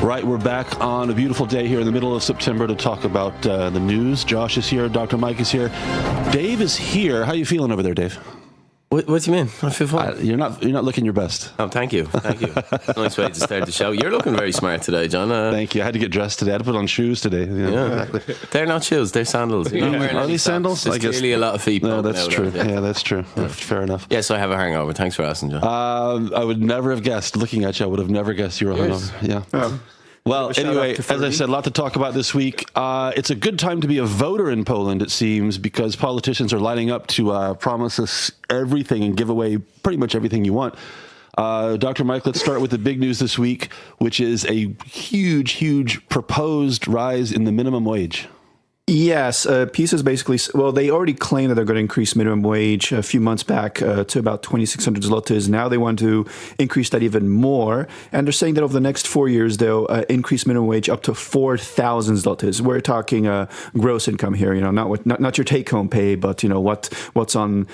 Right, we're back on a beautiful day here in the middle of September to talk about the news. Josh is here. Dr. Mike is here. Dave is here. How are you feeling over there, Dave? What do you mean? I feel fine. You're not looking your best. Oh, thank you. Nice way to start the show. You're looking very smart today, John. Thank you. I had to get dressed today. I had to put on shoes today. Yeah. Exactly. They're not shoes. They're sandals. Are these sandals? There's clearly a lot of feet. No, that's true. Yeah, that's true. Yeah. Fair enough. Yes, I have a hangover. Thanks for asking, John. I would never have guessed. Looking at you, I would have never guessed you were hungover. Yeah. Oh. Well, anyway, as I said, a lot to talk about this week. It's a good time to be a voter in Poland, it seems, because politicians are lining up to promise us everything and give away pretty much everything you want. Dr. Mike, let's start with the big news this week, which is a huge proposed rise in the minimum wage. Yes, PiS is basically, well, they already claimed that they're going to increase minimum wage a few months back to about 2,600 zlotys. Now they want to increase that even more. And they're saying that over the next 4 years, they'll increase minimum wage up to 4,000 zlotys. We're talking gross income here, not your take-home pay, but, what's on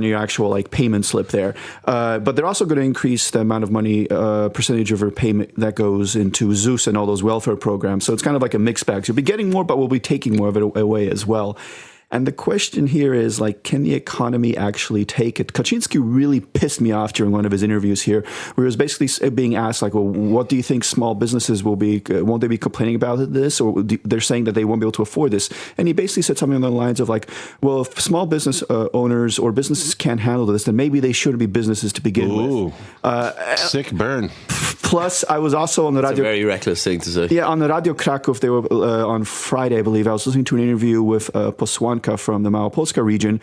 your actual, payment slip there. But they're also going to increase the amount of money, percentage of your payment that goes into ZUS and all those welfare programs. So it's kind of like a mixed bag. So you'll be getting more, but we'll be taking more of it away as well. And the question here is, can the economy actually take it? Kaczynski really pissed me off during one of his interviews here, where he was basically being asked, what do you think small businesses will be, won't they be complaining about this? Or they're saying that they won't be able to afford this. And he basically said something along the lines of well, if small business owners or businesses can't handle this, then maybe they shouldn't be businesses to begin with. Sick burn. Plus, I was also on the radio. It's a very reckless thing to say. Yeah, on the Radio Kraków, they were on Friday, I believe. I was listening to an interview with Posłanka from the Małopolska region,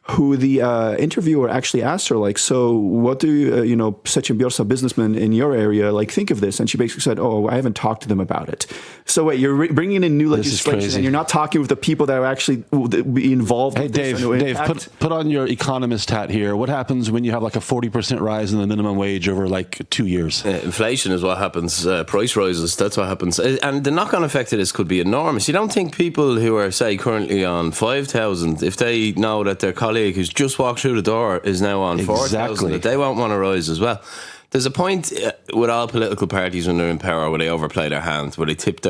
who the interviewer actually asked her, so what do you, przedsiębiorca businessmen in your area, think of this? And she basically said, I haven't talked to them about it. So wait, you're bringing in new legislation and you're not talking with the people that are actually be involved with this. Hey, Dave, put on your economist hat here. What happens when you have a 40% rise in the minimum wage over 2 years? Inflation is what happens. Price rises, that's what happens. And the knock-on effect of this could be enormous. You don't think people who are, say, currently on 5,000, if they know that their colleague who's just walked through the door is now on 4,000, that they won't want to rise as well. There's a point with all political parties when they're in power where they overplay their hand, where they tip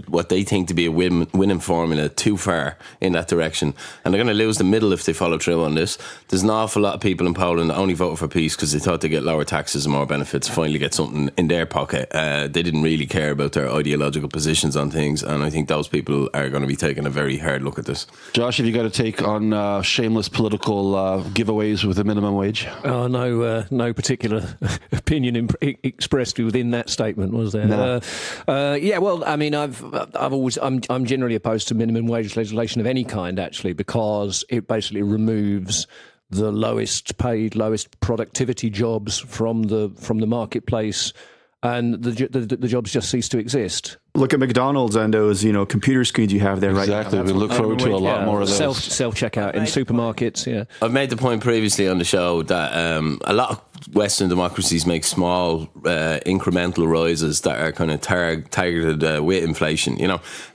what they think to be a winning formula too far in that direction. And they're going to lose the middle if they follow through on this. There's an awful lot of people in Poland that only voted for PiS because they thought they'd get lower taxes and more benefits, finally get something in their pocket. They didn't really care about their ideological positions on things. And I think those people are going to be taking a very hard look at this. Josh, have you got a take on shameless political giveaways with a minimum wage? Oh, no particular opinion expressed within that statement, was there? No. I'm generally opposed to minimum wage legislation of any kind, actually, because it basically removes the lowest paid, lowest productivity jobs from the marketplace, and the jobs just cease to exist. Look at McDonald's and those, computer screens you have there right now. Exactly. We look forward to a lot more of those. Self-checkout in supermarkets, yeah. I've made the point previously on the show that a lot of Western democracies make small incremental rises that are kind of targeted with inflation,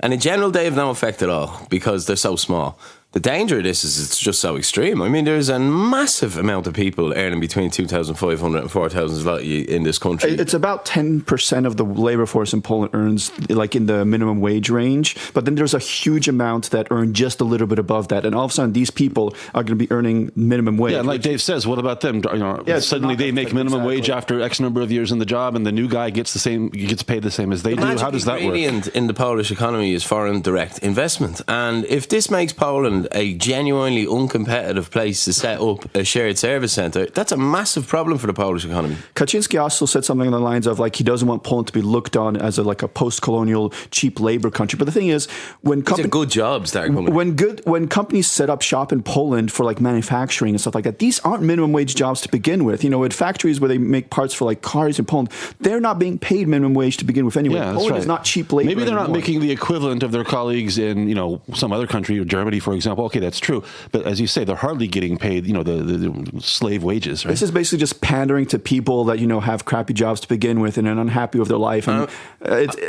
And in general, they have no effect at all because they're so small. The danger of this is it's just so extreme. I mean, there's a massive amount of people earning between 2,500 and 4,000 zloty in this country. It's about 10% of the labor force in Poland earns in the minimum wage range. But then there's a huge amount that earn just a little bit above that. And all of a sudden, these people are going to be earning minimum wage. Yeah, like Dave says, what about them? Suddenly they make minimum wage after X number of years in the job, and the new guy gets paid the same as they do. How does that work? The ingredient in the Polish economy is foreign direct investment. And if this makes Poland a genuinely uncompetitive place to set up a shared service centre, that's a massive problem for the Polish economy. Kaczynski also said something along the lines of he doesn't want Poland to be looked on as a post-colonial cheap labour country. But the thing is, when good jobs that are coming. When companies set up shop in Poland for manufacturing and stuff like that, these aren't minimum wage jobs to begin with. At factories where they make parts for cars in Poland, they're not being paid minimum wage to begin with anyway. Yeah, Poland is not cheap labour. Maybe they're anymore. not making the equivalent of their colleagues in some other country, or Germany, for example. example, okay, that's true. But as you say, they're hardly getting paid, the slave wages, right? This is basically just pandering to people that, have crappy jobs to begin with and are unhappy with their life. And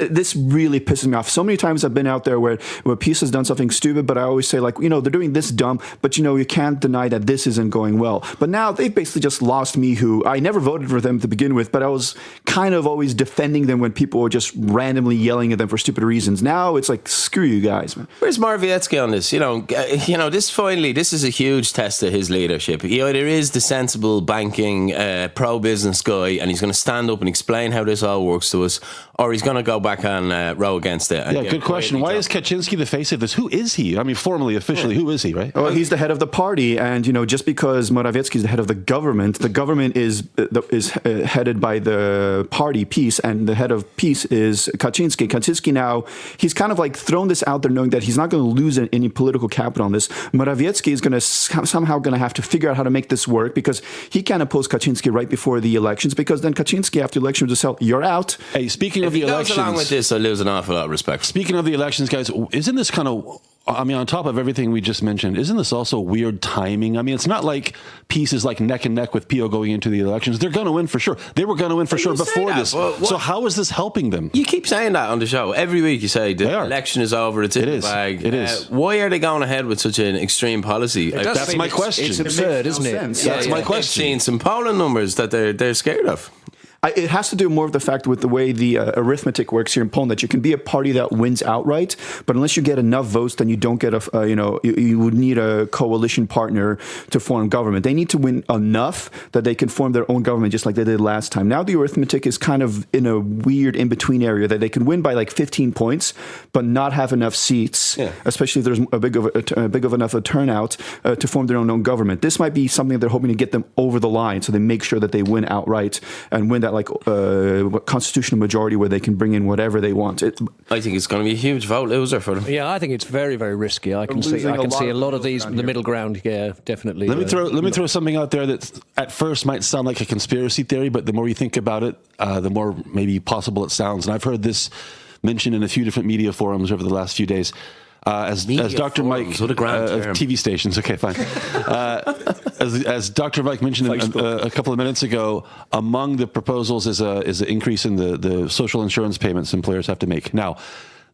this really pisses me off. So many times I've been out there where PiS has done something stupid, but I always say, like, they're doing this dumb, but, you can't deny that this isn't going well. But now they've basically just lost me, who I never voted for them to begin with, but I was kind of always defending them when people were just randomly yelling at them for stupid reasons. Now it's like, screw you guys, man. Where's Morawiecki on this? This is a huge test of his leadership. He either is the sensible banking pro-business guy and he's going to stand up and explain how this all works to us, or he's going to go back and row against it. Yeah, good question. Why is Kaczynski the face of this? Who is he? I mean, formally, officially, who is he, right? Well, he's the head of the party, and just because Morawiecki is the head of the government is headed by the party PiS, and the head of PiS is Kaczynski. Kaczynski now, he's kind of like thrown this out there knowing that he's not going to lose any political capital on this. Morawiecki is going to somehow going to have to figure out how to make this work, because he can't oppose Kaczynski right before the elections, because then Kaczynski after the election will just tell, you're out. Hey, speaking of the elections, along with this, I lose an awful lot of respect. Speaking of the elections, guys, isn't this kind of, on top of everything we just mentioned, isn't this also weird timing? I mean, it's not like PiS is like neck and neck with PO going into the elections. They're going to win for sure. They were going to win for sure before this. So how is this helping them? You keep saying that on the show. Every week you say the election is over, it's in the bag. It is. Why are they going ahead with such an extreme policy? That's my question. It's absurd, isn't it? That's my question. I've seen some polling numbers that they're scared of. It has to do more with the fact with the way the arithmetic works here in Poland, that you can be a party that wins outright, but unless you get enough votes, then you don't get you would need a coalition partner to form government. They need to win enough that they can form their own government, just like they did last time. Now the arithmetic is kind of in a weird in-between area that they can win by like 15 points, but not have enough seats, especially if there's a big of enough a turnout to form their own government. This might be something they're hoping to get them over the line, so they make sure that they win outright and win that constitutional majority where they can bring in whatever they want. I think it's going to be a huge vote loser for them. Yeah, I think it's very, very risky. I can see a lot of these, the middle ground. Yeah, definitely. Let me throw something out there that at first might sound like a conspiracy theory, but the more you think about it, the more maybe possible it sounds. And I've heard this mentioned in a few different media forums over the last few days. As Dr. Mike what a grand term. TV stations, okay, fine. As Dr. Mike mentioned a couple of minutes ago, among the proposals is an increase in the social insurance payments employers have to make. Now,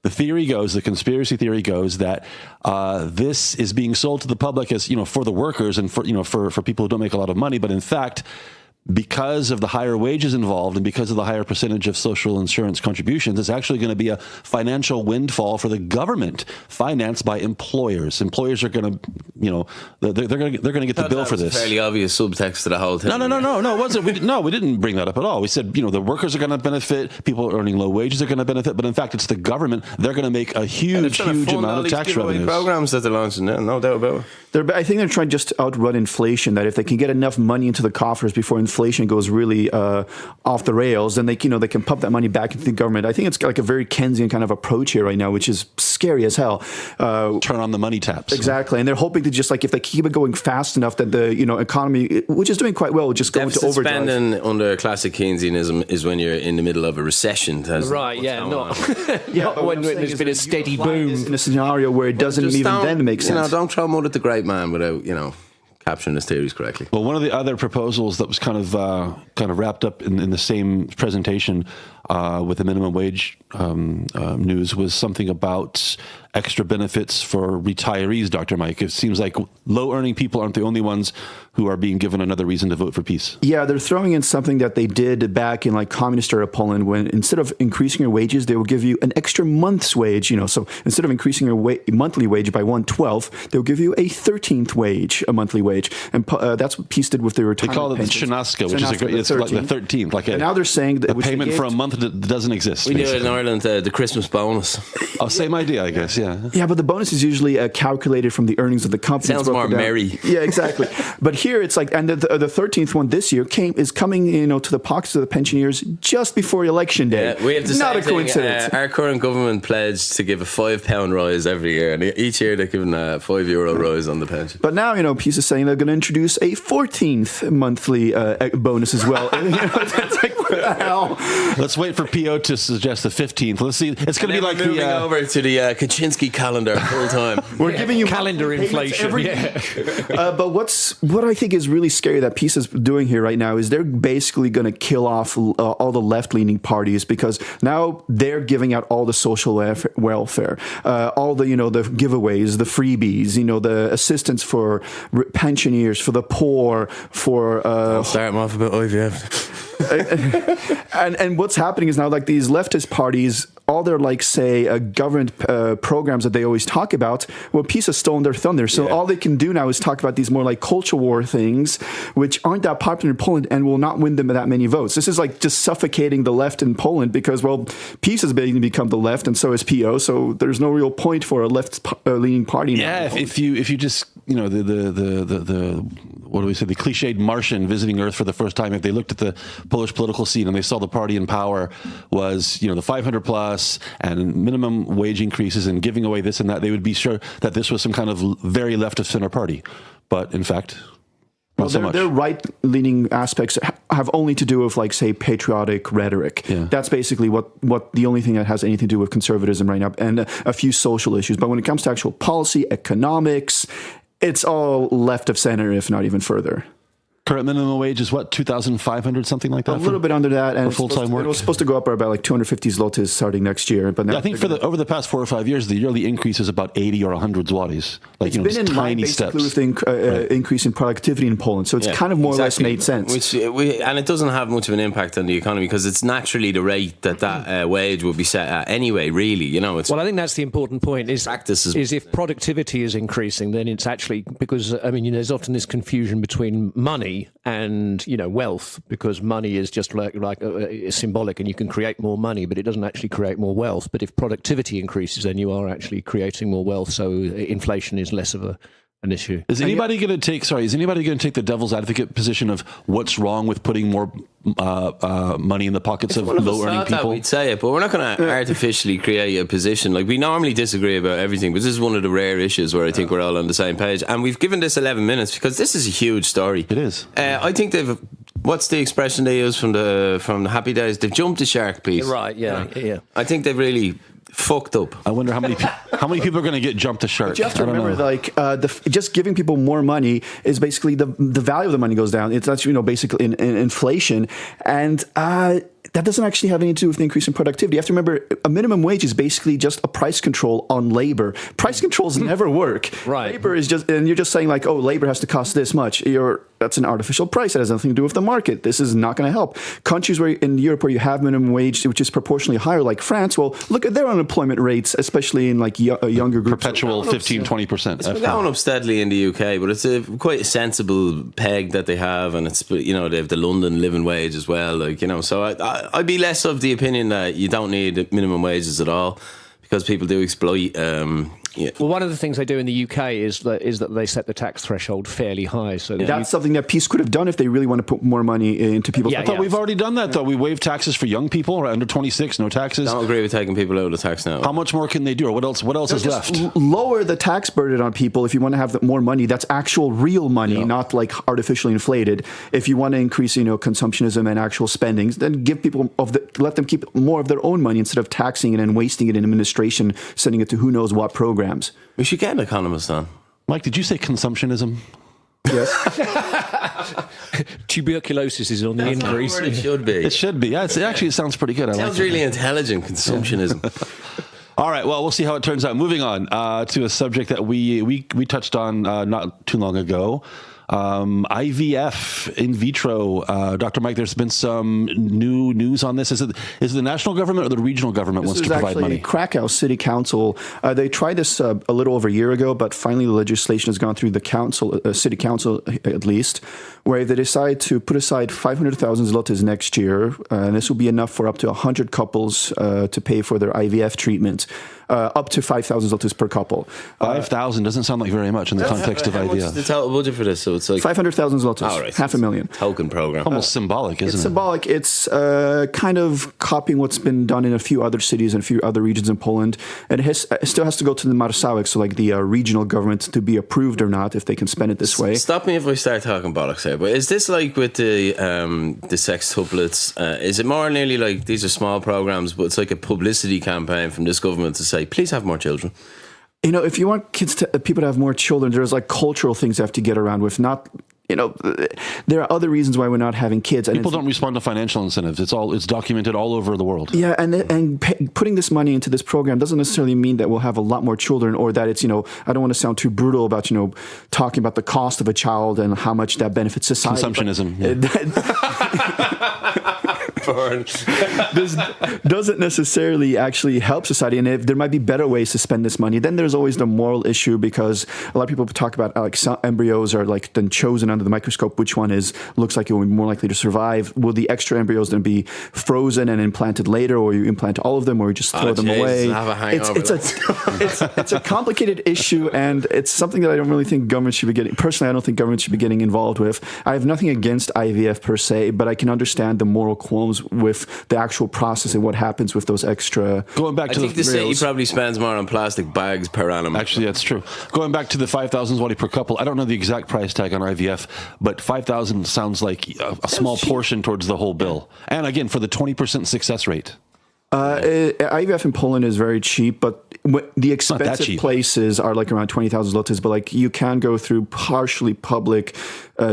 the conspiracy theory goes that this is being sold to the public as for the workers and for people who don't make a lot of money, but in fact, because of the higher wages involved and because of the higher percentage of social insurance contributions, it's actually going to be a financial windfall for the government, financed by employers. Employers are going to, they're going to get the bill for this. Fairly obvious subtext to the whole thing. No, it wasn't. We didn't bring that up at all. We said, the workers are going to benefit, people earning low wages are going to benefit, but in fact, it's the government. They're going to make a huge amount of tax revenues. Programs that they're launching, no doubt about it. I think they're trying just to outrun inflation, that if they can get enough money into the coffers before inflation goes really off the rails, then they can pump that money back into the government. I think it's like a very Keynesian kind of approach here right now, which is scary as hell. Turn on the money taps. Exactly. And they're hoping to just if they keep it going fast enough that the economy, which is doing quite well, will just go into overdrive. Spending under classic Keynesianism is when you're in the middle of a recession. Right, not when there's been a steady boom. In a scenario where it doesn't even then make sense. Don't throw mud at the great man without, capturing his theories correctly. Well, one of the other proposals that was kind of wrapped up in the same presentation with the minimum wage news was something about extra benefits for retirees, Dr. Mike. It seems like low-earning people aren't the only ones who are being given another reason to vote for PiS. Yeah, they're throwing in something that they did back in communist era Poland, when instead of increasing your wages, they will give you an extra month's wage. So instead of increasing your monthly wage by 1/12, they'll give you a 13th wage, a monthly wage, and that's what PiS did with their retirement. They call it the Shanastka, which is it's like the 13th, and now they're saying that a payment for a month that doesn't exist. We do it in Ireland, the Christmas bonus. Oh, same idea, I guess. Yeah. Yeah, but the bonus is usually calculated from the earnings of the company. Sounds more merry. Yeah, exactly. But here it's and the 13th one this year is coming, to the pockets of the pensioners just before election day. Yeah, we have the Not same a coincidence. Thing. Our current government pledged to give a £5 rise every year, and each year they're giving a €5 rise on the pension. But now, PiS is saying they're going to introduce a 14th monthly bonus as well. It's like, what the hell? Let's wait for PO to suggest the 15th. Let's see. It's going to be like moving over to the Kaczynski calendar full time. We're giving you calendar inflation. But what I think is really scary that PiS is doing here right now is they're basically going to kill off all the left-leaning parties, because now they're giving out all the social welfare, all the the giveaways, the freebies, the assistance for pensioners, for the poor, for I'll start them off about IVF. and what's happening is now, like, these leftist parties, all their, like, say, government programs that they always talk about, well, PiS has stolen their thunder. So all they can do now is talk about these more like culture war things, which aren't that popular in Poland and will not win them that many votes. This is like just suffocating the left in Poland, because, well, PiS has basically become the left, and so is PO. So there's no real point for a left-leaning party now. Yeah, if you just the what do we say, the cliched Martian visiting Earth for the first time, if they looked at the Polish political scene and they saw the party in power was the 500 plus and minimum wage increases and giving away this and that, they would be sure that this was some kind of very left of center party. But in fact, not so much. Their right-leaning aspects have only to do with, like, say, patriotic rhetoric. Yeah. That's basically what the only thing that has anything to do with conservatism right now, and a few social issues. But when it comes to actual policy, economics, it's all left of center, if not even further. Current minimum wage is what, 2,500, something like that? A little bit under that, and full-time work. It was supposed to go up by about like 250 zlotys starting next year. But I think over the past 4 or 5 years, the yearly increase is about 80 or 100 zlotys. Like, it's been in line basically with the increase in productivity in Poland, so it's kind of more or less made sense. And it doesn't have much of an impact on the economy, because it's naturally the rate that wage will be set at anyway. Really, Well, I think that's the important point. Is if productivity is increasing, then it's actually because there's often this confusion between money and wealth, because money is just like symbolic, and you can create more money, but it doesn't actually create more wealth. But if productivity increases, then you are actually creating more wealth. So inflation is less of an issue. Is anybody going to take the devil's advocate position of what's wrong with putting more money in the pockets of low-earning people? We'd say it, but we're not going to artificially create a position. Like, we normally disagree about everything, but this is one of the rare issues where I think we're all on the same page. And we've given this 11 minutes because this is a huge story. It is. I think they've. What's the expression they use from the Happy Days? They've jumped the shark, piece. Right. Yeah. I think they've really fucked up. I wonder how many people are going to get jumped to shark. But you have to remember, just giving people more money is basically the value of the money goes down. It's actually basically in inflation, and that doesn't actually have anything to do with the increase in productivity. You have to remember, a minimum wage is basically just a price control on labor. Price controls never work. Right. Labor is just, and you're just saying like, oh, labor has to cost this much. That's an artificial price. That has nothing to do with the market. This is not going to help. Countries in Europe where you have minimum wage, which is proportionally higher, like France, well, look at their unemployment rates, especially in like younger groups. Perpetual 15-20%. It's been going up steadily in the UK, but it's quite a sensible peg that they have, and it's they have the London living wage as well. So I'd be less of the opinion that you don't need minimum wages at all, because people do exploit. Well, one of the things they do in the UK is that they set the tax threshold fairly high. So that's something that PiS could have done if they really want to put more money into people's. I thought we've already done that, though. We waived taxes for young people, right, under 26, no taxes. I don't agree with taking people out of the tax now. How much more can they do, or what else is left? Lower the tax burden on people if you want to have more money. That's actual real money, not like artificially inflated. If you want to increase, consumptionism and actual spendings, then give people let them keep more of their own money instead of taxing it and wasting it in administration, sending it to who knows what programs. We should get an economist on. Mike, did you say consumptionism? Yes. Tuberculosis is on the increase. It should be. It should be. Yeah, it sounds pretty good. Sounds really intelligent, consumptionism. All right, well, we'll see how it turns out. Moving on to a subject that we touched on not too long ago. IVF, in vitro. Dr. Mike, there's been some new news on this. Is it the national government or the regional government wants to provide money? Krakow City Council. They tried this a little over a year ago, but finally the legislation has gone through the city council at least, where they decided to put aside 500,000 zlotys next year. And this will be enough for up to 100 couples to pay for their IVF treatment. up to 5,000 zlotys per couple. 5,000 doesn't sound like very much in the context of How much is the IVF. total budget for this? So it's like 500,000 zlotys, all right, $500,000. token program. Almost symbolic, isn't It's it? symbolic. It's kind of copying what's been done in a few other cities and a few other regions in Poland. And it still has to go to the marszałek, so like the regional government, to be approved or not, if they can spend it this way. Stop me if I start talking bollocks here, but is this like with the sextuplets? Is it more nearly like these are small programs, but it's like a publicity campaign from this government to say, please have more children? You know, if you want people to have more children, there's like cultural things they have to get around with. Not, you know, there are other reasons why we're not having kids. And People don't respond to financial incentives. It's documented all over the world. Yeah, and putting this money into this program doesn't necessarily mean that we'll have a lot more children, or that it's, you know, I don't want to sound too brutal about, you know, talking about the cost of a child and how much that benefits society. Consumptionism. This doesn't necessarily actually help society, and if there might be better ways to spend this money. Then there's always the moral issue, because a lot of people talk about like some embryos are like then chosen under the microscope which one looks like it will be more likely to survive. Will the extra embryos then be frozen and implanted later, or you implant all of them, or you just throw them away? Have a hangover. It's a complicated issue, and it's something that I don't really think government should be getting. Personally, I don't think government should be getting involved with. I have nothing against IVF per se, but I can understand the moral qualms with the actual process and what happens with those extra. Going back to I think the city probably spends more on plastic bags per annum. Actually, that's true. Going back to the 5,000 zloty per couple, I don't know the exact price tag on IVF, but 5,000 sounds like a small portion towards the whole bill. And again, for the 20% success rate. IVF in Poland is very cheap, but the expensive cheap. places are like around 20,000 zlotys. But like you can go through partially public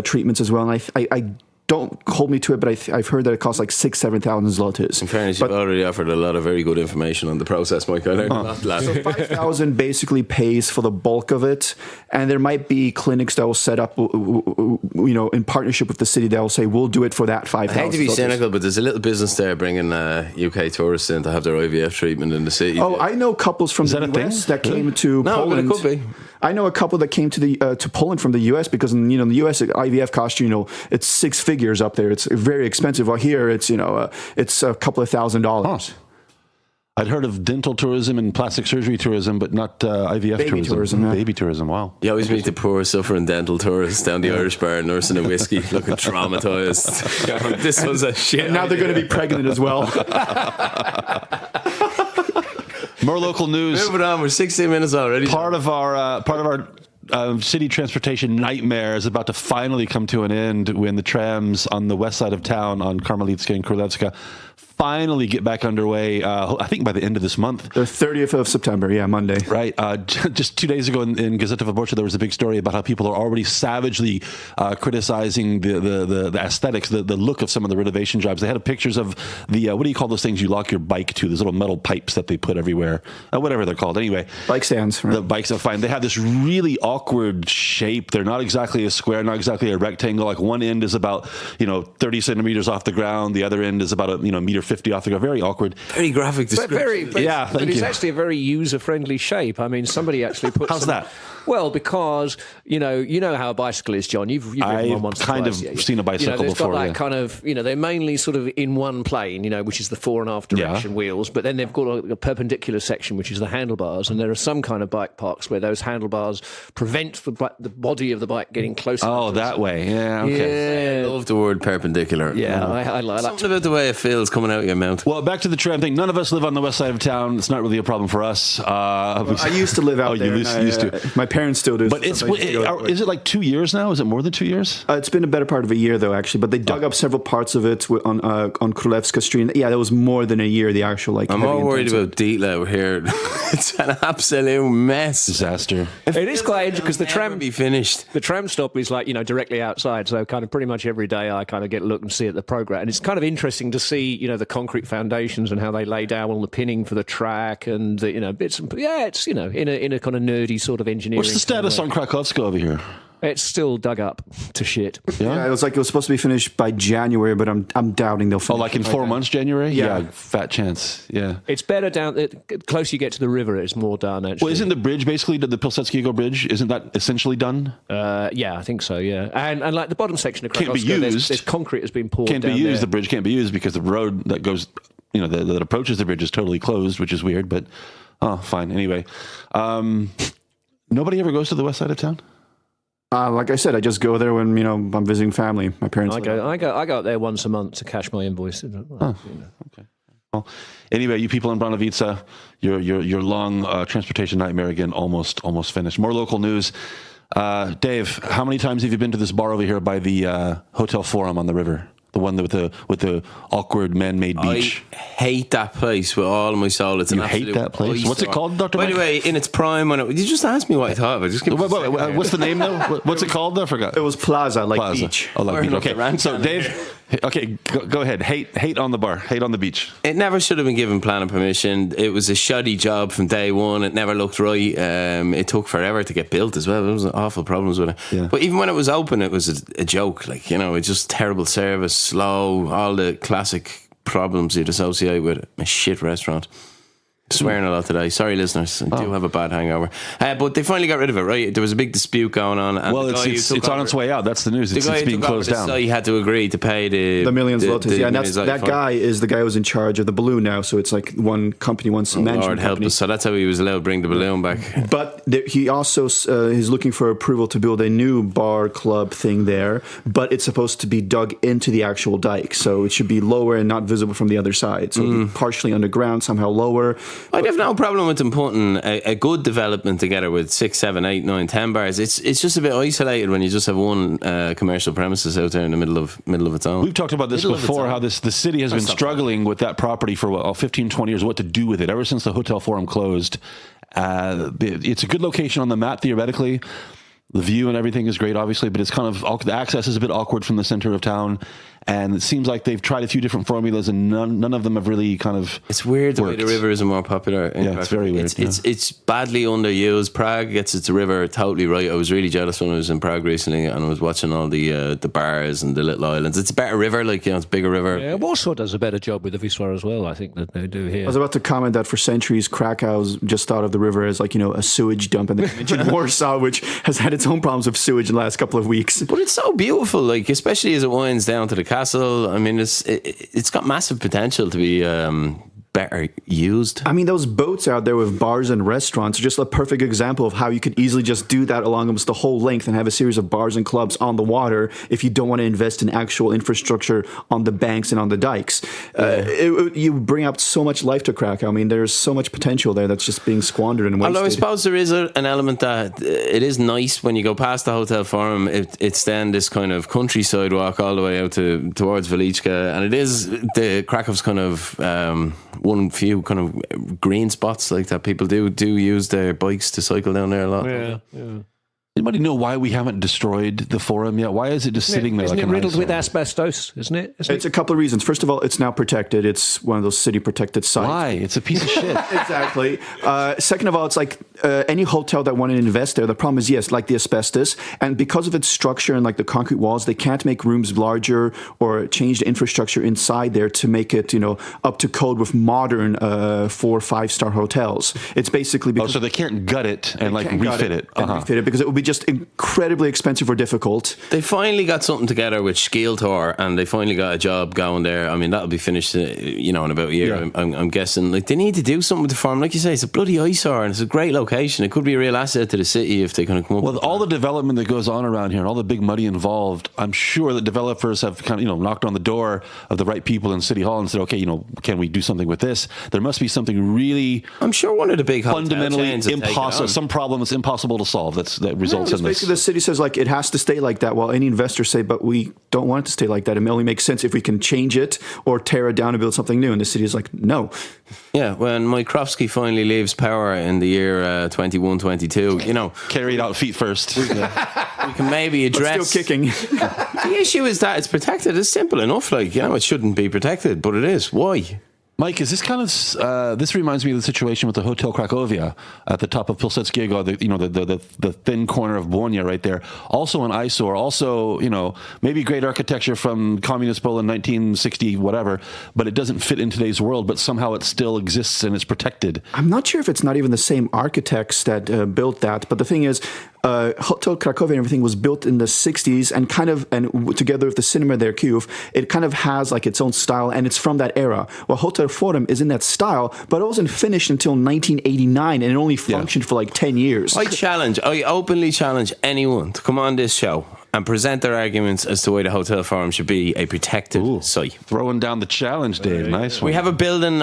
treatments as well. And I don't hold me to it, but I've heard that it costs like 6,000-7,000 zlotys. In fairness, you've already offered a lot of very good information on the process, Mike. I learned a lot last So 5,000 basically pays for the bulk of it, and there might be clinics that will set up, you know, in partnership with the city that will say we'll do it for that 5,000. I hate to be cynical, but there's a little business there bringing UK tourists in to have their IVF treatment in the city. Oh, I know couples from the that a US thing? that came to No, Poland. but it could be. I know a couple that came to Poland from the US because in the US IVF costs, you know, it's 6 figures up there. It's very expensive. While here it's, you know, it's a couple of $1,000. Huh. I'd heard of dental tourism and plastic surgery tourism, but not IVF Baby tourism, yeah. Baby tourism, wow. You always meet the poor, suffering dental tourists down the Irish bar nursing a whiskey, looking traumatised. This was a shit. Now they're going to be pregnant as well. More local news. Moving on, we're 16 minutes already. Part of our city transportation nightmare is about to finally come to an end when the trams on the west side of town on Karmelitska and Królewska finally get back underway, I think by the end of this month. The 30th of September, yeah, Monday. Right. Just 2 days ago in Gazeta Wyborcza, there was a big story about how people are already savagely criticizing the aesthetics, the look of some of the renovation jobs. They had pictures of the, what do you call those things you lock your bike to, those little metal pipes that they put everywhere, whatever they're called. Anyway. Bike stands. Right? The bikes are fine. They have this really awkward shape. They're not exactly a square, not exactly a rectangle. Like one end is about, 30 centimeters off the ground. The other end is about a meter 50 off the ground. Very awkward. Very graphic description. But it's actually a very user-friendly shape. I mean, somebody actually put. How's that? Well, because you know how a bicycle is, John. You've ridden one once or kind twice. of seen a bicycle they've before. got that kind of, they're mainly sort of in one plane, which is the fore and aft direction wheels. But then they've got a perpendicular section, which is the handlebars. And there are some kind of bike parks where those handlebars prevent the body of the bike getting closer. Oh, that way. Yeah. Okay. I love the word perpendicular. Yeah, I like something about the way it feels coming out of your mouth. Well, back to the tram thing. None of us live on the west side of town. It's not really a problem for us. I used to live out there. Used to. My parents still do. But is it like 2 years now? Is it more than 2 years? It's been a better part of a year, though, actually. But they dug up several parts of it on Królewska Street. Yeah, that was more than a year, the actual, I'm more worried about Dietlow here. It's an absolute mess. Disaster. It is quite interesting because the tram be finished. The tram stop is like, directly outside. So kind of pretty much every day I kind of get a look and see at the programme. And it's kind of interesting to see, the concrete foundations and how they lay down all the pinning for the track and, bits and... Yeah, it's, in a kind of nerdy sort of engineering... What's the status on Krakowska over here? It's still dug up to shit. Yeah, it was supposed to be finished by January, but I'm doubting they'll finish. Oh, like in 4 months, January? Yeah. Fat chance. Yeah. It's better down. The closer you get to the river, it's more done. Actually. Well, isn't the bridge basically the Pilsudskiego Bridge? Isn't that essentially done? Yeah, I think so. Yeah, and like the bottom section of Krakowska, can't be used. There's concrete has been poured. Can't be used. There. The bridge can't be used because the road that goes, that approaches the bridge is totally closed, which is weird. But Oh, fine. Anyway, nobody ever goes to the west side of town? Like I said, I just go there when I'm visiting family. My parents. I go up there once a month to cash my invoice. Okay. Well, anyway, you people in Branovica, your long transportation nightmare again almost finished. More local news. Dave, how many times have you been to this bar over here by the Hotel Forum on the river? The one with the awkward man-made beach. I hate that place with all of my soul. It's you hate that place? eyesore. What's it called, Dr. By Mike? the way, in its prime, you just asked me what I thought of it. Just give me what's the name though? What's it called? I forgot. It was Plaza, like Plaza. beach. Oh, like beach. Okay, so Ranch Dave, okay, go ahead. Hate on the bar. Hate on the beach. It never should have been given planning permission. It was a shoddy job from day one. It never looked right. It took forever to get built as well. There was awful problems with it. Yeah. But even when it was open, it was a joke. Like, it's just terrible service, slow, all the classic problems you'd associate with a shit restaurant. Swearing a lot today. Sorry, listeners. I do have a bad hangover. But they finally got rid of it, right? There was a big dispute going on. And Well, it's on its way out. That's the news. It's being closed down. So he had to agree to pay the millions zlotys. Yeah, and that fine. guy is the guy who's in charge of the balloon now. So it's like one company, one management Lord help company. us. So that's how he was allowed to bring the balloon back. But he also is looking for approval to build a new bar club thing there. But it's supposed to be dug into the actual dike, so it should be lower and not visible from the other side. So it'll be partially underground, somehow lower. I'd have no problem with them putting a good development together with 6, 7, 8, 9, 10 bars. It's just a bit isolated when you just have one commercial premises out there in the middle of its own. We've talked about this before, how the city has been struggling with that property for 15, 20 years, what to do with it. Ever since the Hotel Forum closed, it's a good location on the map, theoretically. The view and everything is great, obviously, but it's kind of, the access is a bit awkward from the center of town. And it seems like they've tried a few different formulas, and none of them have really kind of. It's weird worked. the way the river isn't more popular. It's very weird. It's badly underused. Prague gets its river totally right. I was really jealous when I was in Prague recently, and I was watching all the bars and the little islands. It's a better river, it's a bigger river. Yeah, Warsaw does a better job with the Wisła as well. I think that they do here. I was about to comment that for centuries, Krakow's just thought of the river as a sewage dump, and they mentioned Warsaw, which has had its own problems with sewage in the last couple of weeks. But it's so beautiful, especially as it winds down to the castle. I mean, it's got massive potential to be better used. I mean, those boats out there with bars and restaurants are just a perfect example of how you could easily just do that along almost the whole length and have a series of bars and clubs on the water if you don't want to invest in actual infrastructure on the banks and on the dikes. You bring up so much life to Krakow. I mean, there's so much potential there that's just being squandered and wasted. Although I suppose there is an element that it is nice when you go past the Hotel Forum. It's then this kind of countryside walk all the way out towards Velička, and it is the Krakow's kind of one few kind of green spots like that. People do use their bikes to cycle down there a lot. Yeah. Anybody know why we haven't destroyed the Forum yet? Why is it just sitting there? Isn't like it an riddled with eyesore? asbestos? Isn't it? It's a couple of reasons. First of all, it's now protected. It's one of those city protected sites. Why? It's a piece of shit. Exactly. Second of all, it's like any hotel that wanted to invest there. The problem is, yes, like the asbestos, and because of its structure and like the concrete walls, they can't make rooms larger or change the infrastructure inside there to make it, up to code with modern 4- or 5-star hotels. It's basically because so they can't gut it and refit it. refit it because it would be just incredibly expensive or difficult. They finally got something together with Skiltor, and they finally got a job going there. I mean, that'll be finished, in about a year. Yeah. I'm guessing. They need to do something with the farm. Like you say, it's a bloody eyesore, and it's a great location. It could be a real asset to the city if they kind of come up. Well, all the development that goes on around here and all the big money involved, I'm sure that developers have kind of, knocked on the door of the right people in City Hall and said, okay, can we do something with this? There must be something really I'm sure one of the big fundamentally hotel chains will take it impossible, on. some problem that's impossible to solve that results in this. Basically, the city says it has to stay like that, while any investors say, but we don't want it to stay like that. It only makes sense if we can change it or tear it down and build something new. And the city is like, no. Yeah, when Mykrowski finally leaves power in the year 21, 22, Carried out feet first. we can maybe address. Still kicking. The issue is that it's protected. It's simple enough. It shouldn't be protected, but it is. Why? Mike, is this kind of this reminds me of the situation with the Hotel Cracovia at the top of Pilsudskiego, the thin corner of Błonia right there. Also an eyesore. Also, maybe great architecture from communist Poland 1960 whatever, but it doesn't fit in today's world. But somehow it still exists and it's protected. I'm not sure if it's not even the same architects that built that, but the thing is, Hotel Krakow and everything was built in the 60s and together with the cinema there, Kijów, it kind of has like its own style and it's from that era. Well, Hotel Forum is in that style, but it wasn't finished until 1989 and it only functioned for like 10 years. I openly challenge anyone to come on this show and present their arguments as to why the Hotel Forum should be a protected site. Throwing down the challenge, Dave. Nice one. We have a building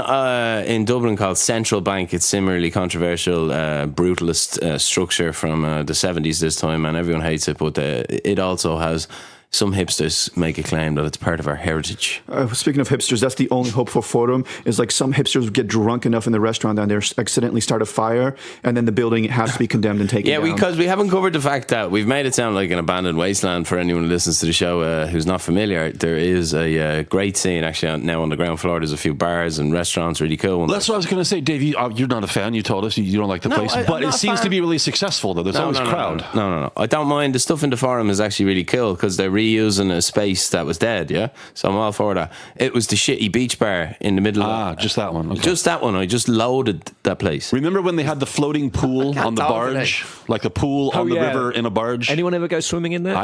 in Dublin called Central Bank. It's similarly controversial, brutalist structure from the 70s this time, and everyone hates it, but it also has... Some hipsters make a claim that it's part of our heritage. Speaking of hipsters, that's the only hope for Forum, is like some hipsters get drunk enough in the restaurant and they accidentally start a fire, and then the building has to be condemned and taken down. Yeah, because we haven't covered the fact that we've made it sound like an abandoned wasteland for anyone who listens to the show who's not familiar. There is a great scene actually now on the ground floor. There's a few bars and restaurants, really cool. That's what I was going to say, Dave. You're not a fan. You told us you don't like the place, but it seems to be really successful, though. There's always a crowd. No. I don't mind. The stuff in the Forum is actually really cool because they're reusing a space that was dead, yeah? So I'm all for that. It was the shitty beach bar in the middle of just that one. Okay. Just that one. I just loaded that place. Remember when they had the floating pool on the barge? Like the pool on the river in a barge? Anyone ever go swimming in there?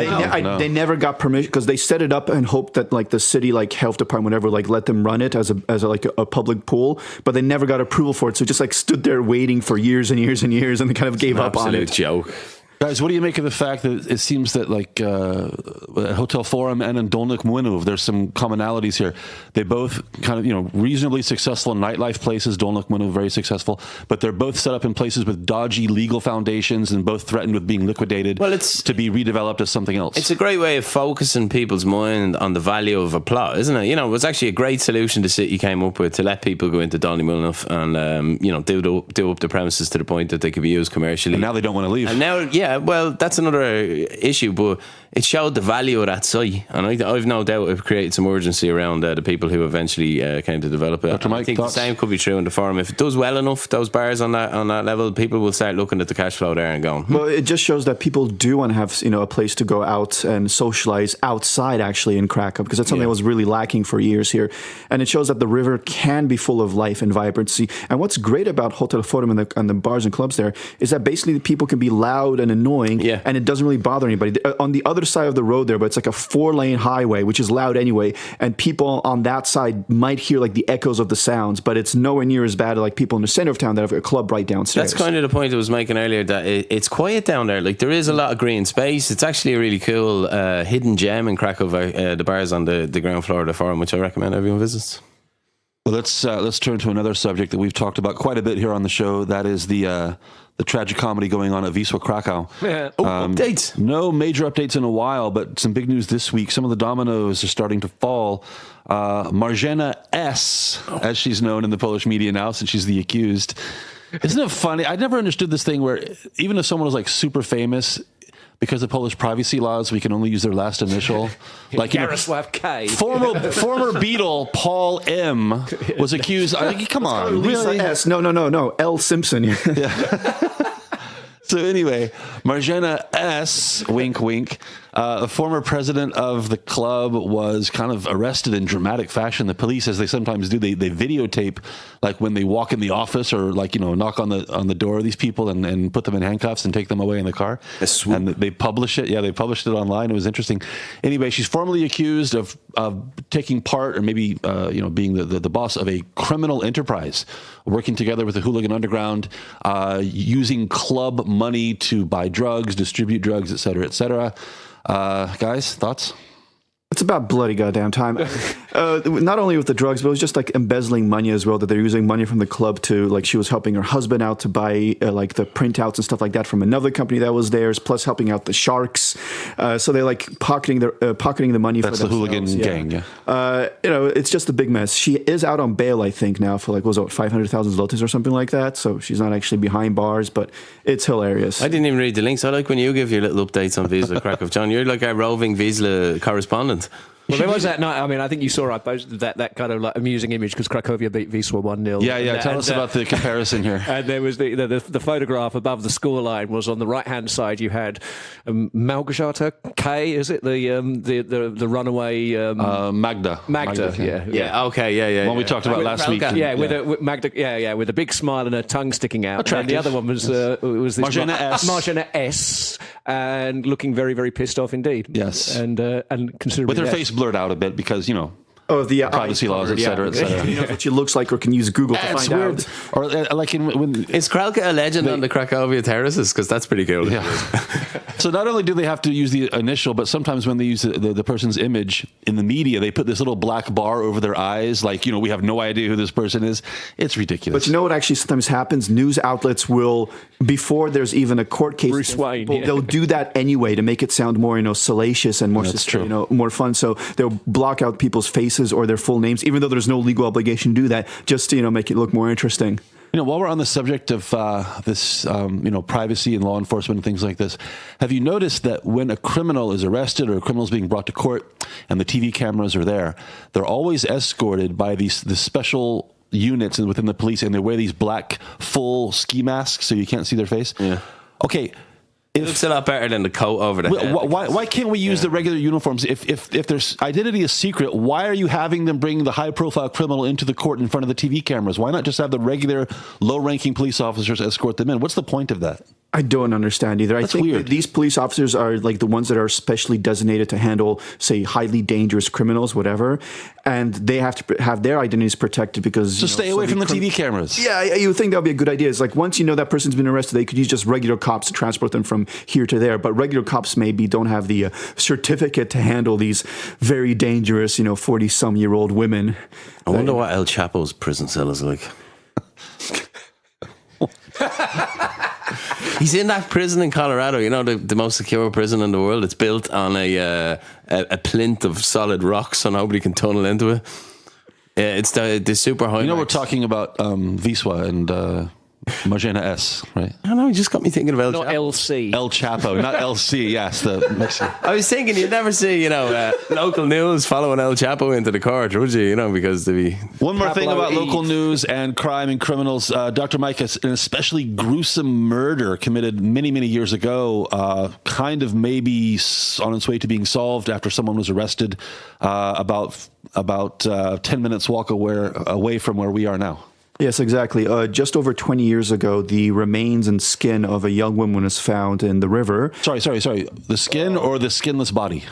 They never got permission because they set it up and hoped that like the city like health department whatever like let them run it as a public pool, but they never got approval for it. So it just like stood there waiting for years and years and years, and they kind of gave up on it. Absolute joke. Guys, what do you make of the fact that it seems that like Hotel Forum and in Dolnych Młynów, there's some commonalities here. They both kind of, reasonably successful nightlife places. Dolnych Młynów, very successful, but they're both set up in places with dodgy legal foundations and both threatened with being liquidated to be redeveloped as something else. It's a great way of focusing people's mind on the value of a plot, isn't it? It was actually a great solution the city came up with to let people go into Dolnych Młynów and, do up the premises to the point that they could be used commercially. And now they don't want to leave. And now, well, that's another issue, but it showed the value of that site, and I've no doubt it created some urgency around the people who eventually came to develop it. Dr. Mike, I think thoughts? The same could be true in the Forum. If it does well enough, those bars on that level, people will start looking at the cash flow there and going. Well, it just shows that people do want to have a place to go out and socialize outside, actually, in Krakow, because that's something that was really lacking for years here, and it shows that the river can be full of life and vibrancy. And what's great about Hotel Forum and the bars and clubs there is that basically the people can be loud and annoying. Yeah. And it doesn't really bother anybody. On the other side of the road there, but it's like a 4-lane highway, which is loud anyway, and people on that side might hear like the echoes of the sounds, but it's nowhere near as bad as like people in the center of town that have a club right downstairs. That's kind of the point I was making earlier, that it's quiet down there. Like, there is a lot of green space. It's actually a really cool hidden gem in Krakow, the bars on the ground floor of the Forum, which I recommend everyone visits. Well, let's turn to another subject that we've talked about quite a bit here on the show. That is the tragic comedy going on at Wisła Krakow. Updates. No major updates in a while, but some big news this week. Some of the dominoes are starting to fall. Marzena S, as she's known in the Polish media now, since she's the accused. Isn't it funny? I never understood this thing where even if someone was like super famous, because of Polish privacy laws, we can only use their last initial. Like Jarosław K. Former Beatle Paul M was accused. Come on, Lisa really? S. No. L. Simpson. Yeah. So anyway, Marzena S, wink, wink, the former president of the club, was kind of arrested in dramatic fashion. The police, as they sometimes do, they videotape like when they walk in the office or like, knock on the door of these people and put them in handcuffs and take them away in the car. And they publish it. Yeah, they published it online. It was interesting. Anyway, she's formally accused of taking part, or maybe being the boss of a criminal enterprise, working together with the hooligan underground, using club money to buy drugs, distribute drugs, et cetera, et cetera. Guys, thoughts? It's about bloody goddamn time. Not only with the drugs, but it was just like embezzling money as well, that they're using money from the club to, like, she was helping her husband out to buy like the printouts and stuff like that from another company that was theirs, plus helping out the Sharks. So they're like pocketing the money. That's for the hooligan gang, yeah. It's just a big mess. She is out on bail, I think, now for 500,000 zlotys or something like that. So she's not actually behind bars, but it's hilarious. I didn't even read the links. I like when you give your little updates on Wisła Kraków, John. You're like a roving Wisła correspondent. Well, there was that night. I mean, I think you saw sure I posted that kind of like amusing image because Cracovia beat Wisła 1-0. Yeah. Tell us about the comparison here. And there was the photograph above the scoreline was on the right hand side. You had Małgorzata K. Is it the runaway Magda? Yeah. Okay. Yeah. One we talked about last week. With Magda. Yeah. With a big smile and her tongue sticking out. Attractive. And the other one was this Marzena S. Marzena S. And looking very, very pissed off indeed. Yes. And considerably With her face blurred out a bit because, the privacy laws, et cetera, et cetera. You know what she looks like or can use Google to find weird. out. Or like when Is Kralka a legend on the Cracovia terraces? Because that's pretty cool. Yeah. So not only do they have to use the initial, but sometimes when they use the person's image in the media, they put this little black bar over their eyes. Like, we have no idea who this person is. It's ridiculous. But you know what actually sometimes happens? News outlets will, before there's even a court case, Bruce Wayne, they'll do that anyway to make it sound more, salacious and more, more fun. So they'll block out people's faces or their full names, even though there's no legal obligation to do that, just to, make it look more interesting. While we're on the subject of this, privacy and law enforcement and things like this, have you noticed that when a criminal is arrested or a criminal is being brought to court and the TV cameras are there, they're always escorted by the special units within the police, and they wear these black full ski masks so you can't see their face? Yeah. Okay. It looks a lot better than the coat over the head. Why can't we use the regular uniforms? If their identity is secret, why are you having them bring the high-profile criminal into the court in front of the TV cameras? Why not just have the regular, low-ranking police officers escort them in? What's the point of that? I don't understand either. That's I think weird. These police officers are like the ones that are specially designated to handle, say, highly dangerous criminals, whatever, and they have to have their identities protected because... So stay away from the TV cameras. Yeah, you would think that would be a good idea. It's like once that person's been arrested, they could use just regular cops to transport them from here to there, but regular cops maybe don't have the certificate to handle these very dangerous, 40-some-year-old women. I wonder what El Chapo's prison cell is like. He's in that prison in Colorado, the most secure prison in the world. It's built on a plinth of solid rock so nobody can tunnel into it. It's the super high. We're talking about Wisła and Marzena S, right? I don't know, you just got me thinking of El Chapo. Not LC. El Chapo, not LC, yes, the Mexican. I was thinking you'd never see, local news following El Chapo into the court, would you? Because there'd be... One more thing Pablo about Eve. local news and crime and criminals. Dr. Mike, an especially gruesome murder committed many, many years ago, kind of maybe on its way to being solved after someone was arrested about 10 minutes walk away from where we are now. Yes, exactly. Just over 20 years ago, the remains and skin of a young woman was found in the river. Sorry. The skin or the skinless body?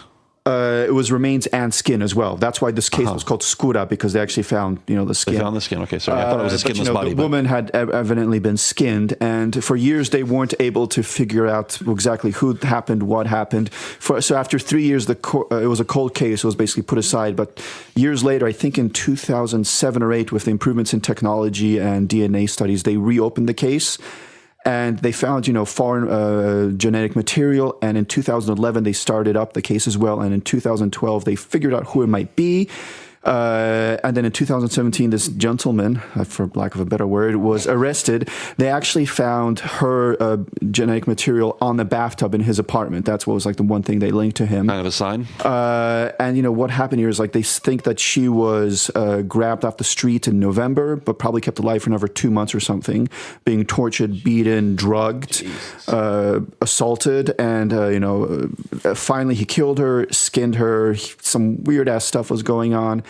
It was remains and skin as well. That's why this case was called skóra, because they actually found, the skin. They found the skin. Okay, sorry. I thought it was a skinless body. The woman had evidently been skinned, and for years they weren't able to figure out exactly who happened, what happened. So after 3 years, it was a cold case. It was basically put aside. But years later, I think in 2007 or 8, with the improvements in technology and DNA studies, they reopened the case. And they found, foreign genetic material. And in 2011, they started up the case as well. And in 2012, they figured out who it might be. And then in 2017, this gentleman, for lack of a better word, was arrested. They actually found her genetic material on the bathtub in his apartment. That's what was like the one thing they linked to him. Kind of a sign. And what happened here is like they think that she was grabbed off the street in November, but probably kept alive for another 2 months or something, being tortured, beaten, drugged, assaulted, and finally he killed her, skinned her. Some weird ass stuff was going on.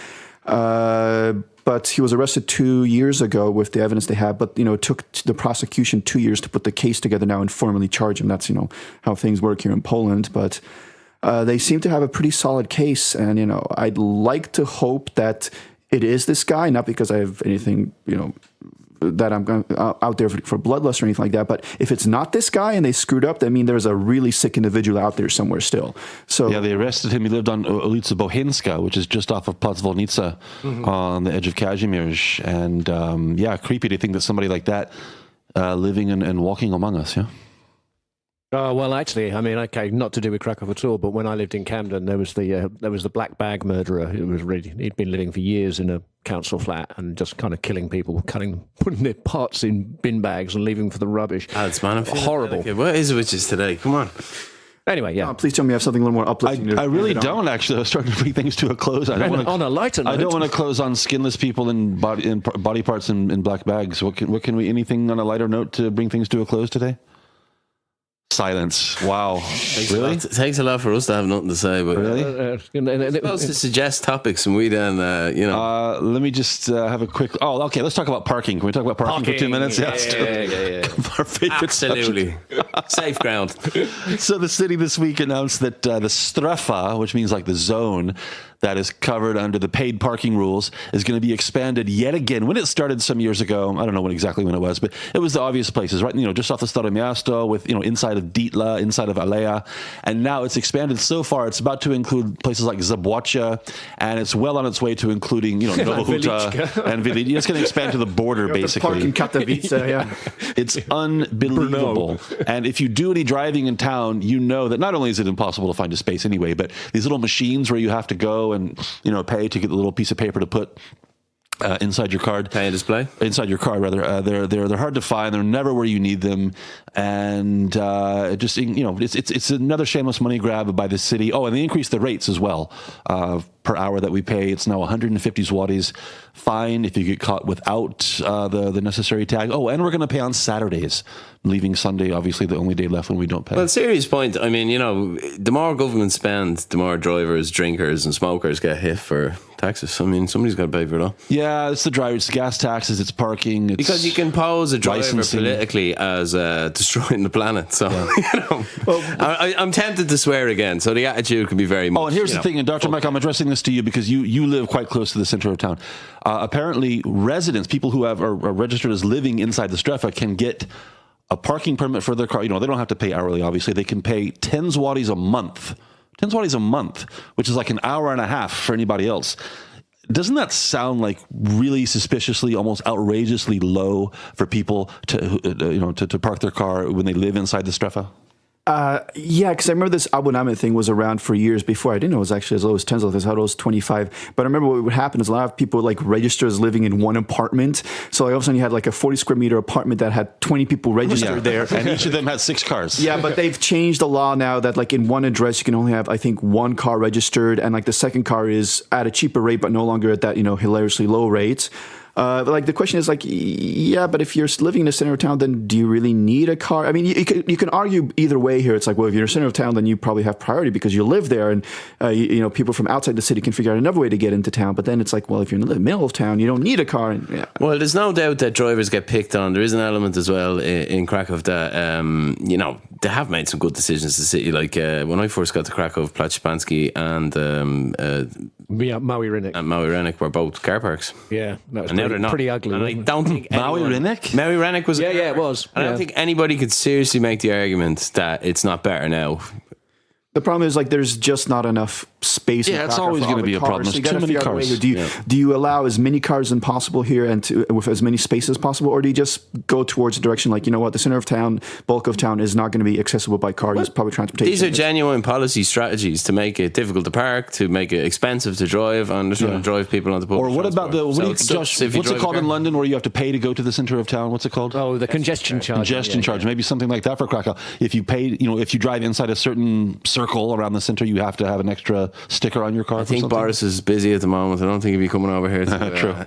But he was arrested 2 years ago with the evidence they had. But, it took the prosecution 2 years to put the case together now and formally charge him. That's, how things work here in Poland. But they seem to have a pretty solid case. And, I'd like to hope that it is this guy, not because I have anything, that I'm out there for bloodlust or anything like that. But if it's not this guy and they screwed up, I mean, there's a really sick individual out there somewhere still. So yeah, they arrested him. He lived on ulica Bohinska, which is just off of Plaza on the edge of Kazimierz. And creepy to think that somebody like that living and walking among us. Yeah. Well, actually, I mean, okay, not to do with Krakow at all, but when I lived in Camden, there was the black bag murderer who was he'd been living for years in a council flat and just kind of killing people, putting their parts in bin bags and leaving them for the rubbish. That's man, horrible. What is it with you today? Come on. Anyway, yeah. Please tell me you have something a little more uplifting. I really don't, actually. I was starting to bring things to a close. I don't want to, on a lighter note. I don't want to close on skinless people and body parts in black bags. What can we, anything on a lighter note to bring things to a close today? Silence. Wow. Really? It takes a lot for us to have nothing to say, but Really? supposed to suggest topics and we then, Let me just have a quick... Oh, okay. Let's talk about parking. Can we talk about parking for 2 minutes? Yeah. Our favorite Absolutely. Safe ground. So the city this week announced that the strefa, which means like the zone that is covered under the paid parking rules, is going to be expanded yet again. When it started some years ago, I don't know exactly when it was, but it was the obvious places, right? Just off the Stado Miasto, with inside of Ditla, inside of Alea, and now it's expanded so far. It's about to include places like Zabwacha, and it's well on its way to including Nova Huta and Village. It's going to expand to the border, basically. Park in Katowice, yeah. It's unbelievable. And if you do any driving in town, you know that not only is it impossible to find a space anyway, but these little machines where you have to go and pay to get the little piece of paper to put inside your card. Pay and display? Inside your card, rather. They're hard to find. They're never where you need them. And it's another shameless money grab by the city. Oh, and they increased the rates as well per hour that we pay. It's now 150 zlotys fine if you get caught without the necessary tag. Oh, and we're going to pay on Saturdays, leaving Sunday, obviously, the only day left when we don't pay. Well, serious point. I mean, the more government spend, the more drivers, drinkers, and smokers get hit for taxes. I mean, somebody's got to pay for it all. Yeah, it's the drivers, it's gas taxes, it's parking. It's because you can pose a driver licensing politically as destroying the planet. So, I'm tempted to swear again. So the attitude can be very much. Oh, and here's the thing, and Dr. Mike, I'm addressing this to you because you live quite close to the center of town. Apparently, residents, people who are registered as living inside the strefa, can get a parking permit for their car. They don't have to pay hourly, obviously. They can pay 10 zlotys a month. 10 zlotys a month, which is like an hour and a half for anybody else. Doesn't that sound like really suspiciously, almost outrageously low for people to park their car when they live inside the strefa? Yeah, because I remember this abonnement thing was around for years before. I didn't know it was actually as low as 10 zlotys. I thought it was 25. But I remember what would happen is a lot of people would register as living in one apartment. So all of a sudden you had a 40 square meter apartment that had 20 people registered there. And each of them had 6 cars. Yeah, but they've changed the law now that in one address you can only have, I think, 1 car registered. And the second car is at a cheaper rate, but no longer at that, hilariously low rate. But the question is yeah, but if you're living in the center of town, then do you really need a car? I mean, you can argue either way here. It's well, if you're in the center of town, then you probably have priority because you live there, and people from outside the city can figure out another way to get into town. But then it's well, if you're in the middle of town, you don't need a car. And, yeah. Well, there's no doubt that drivers get picked on. There is an element as well in Krakow that they have made some good decisions. The city, when I first got to Krakow, Plac Szczepański and Maui Rynek were both car parks. Yeah, that was pretty ugly. And I don't think Maui Rynek? Maui Rynek was. Yeah, it was. I don't think anybody could seriously make the argument that it's not better now. The problem is there's just not enough space. Yeah, it's always going to be a problem. There's too many cars. Do you allow as many cars as possible here and with as many spaces as possible, or do you just go towards the direction the center of town, bulk of town is not going to be accessible by car, use public transportation? These are genuine policy strategies to make it difficult to park, to make it expensive to drive, and to drive people onto public transport. Or what about Josh, what's it called in London where you have to pay to go to the center of town? What's it called? Oh, the congestion charge. Congestion charge. Maybe something like that for Krakow. If you pay, if you drive inside a certain circle around the center, you have to have an extra sticker on your car. I think Boris is busy at the moment. I don't think he'll be coming over here to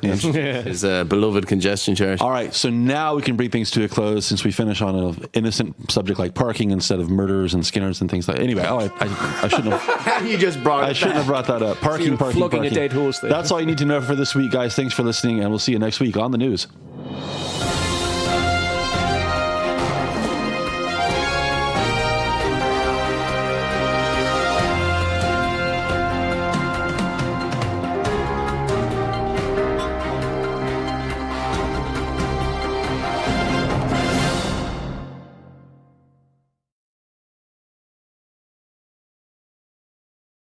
his beloved congestion charge. All right, so now we can bring things to a close since we finish on an innocent subject like parking instead of murders and Skinners and things like that. Anyway, I shouldn't have. You just brought it. I shouldn't have brought that up. Parking. Flogging a dead horse there. That's all you need to know for this week, guys. Thanks for listening, and we'll see you next week on the news.